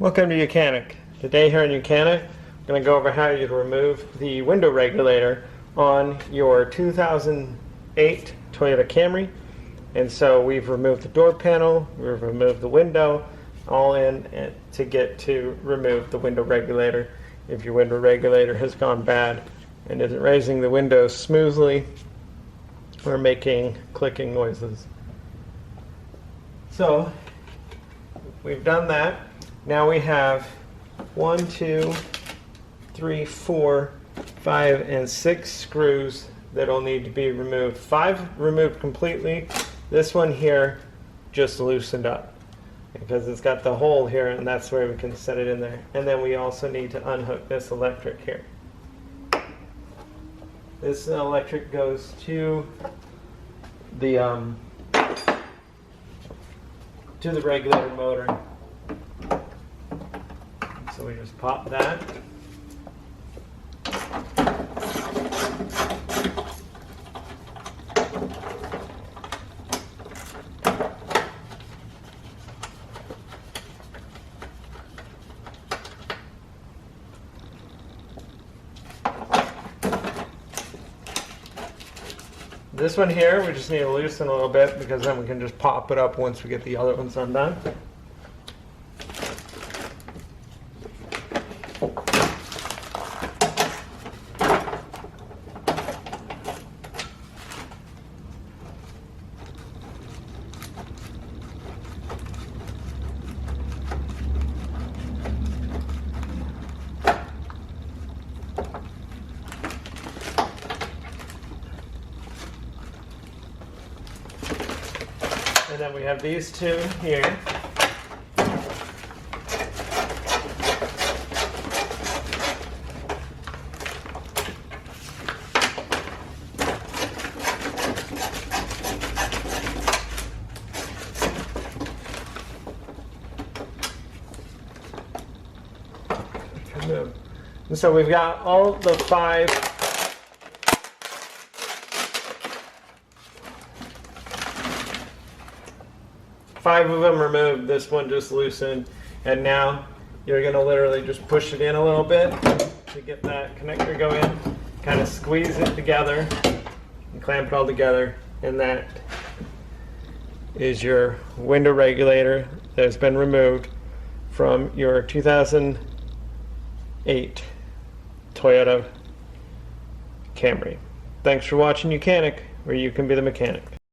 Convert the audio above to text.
Welcome to YOUCANIC. Today here in YOUCANIC, I'm going to go over how you can remove the window regulator on your 2008 Toyota Camry. And so we've removed the door panel, we've removed the window, all in to get to remove the window regulator. If your window regulator has gone bad and isn't raising the windows smoothly or making clicking noises. So we've done that. Now we have 1, 2, 3, 4, 5, and 6 screws that'll need to be removed. 5 removed completely. This one here just loosened up because it's got the hole here, and that's where we can set it in there. And then we also need to unhook this electric here. This electric goes to the regulator motor. So we just pop that. This one here, we just need to loosen a little bit because then we can just pop it up once we get the other ones undone. And then we have these two here. And so we've got all the 5 of them removed. This one just loosened, and now you're going to literally just push it in a little bit to get that connector go in, kind of squeeze it together and clamp it all together, and that is your window regulator that has been removed from your 2008 Toyota Camry. Thanks for watching YOUCANIC, where you can be the mechanic.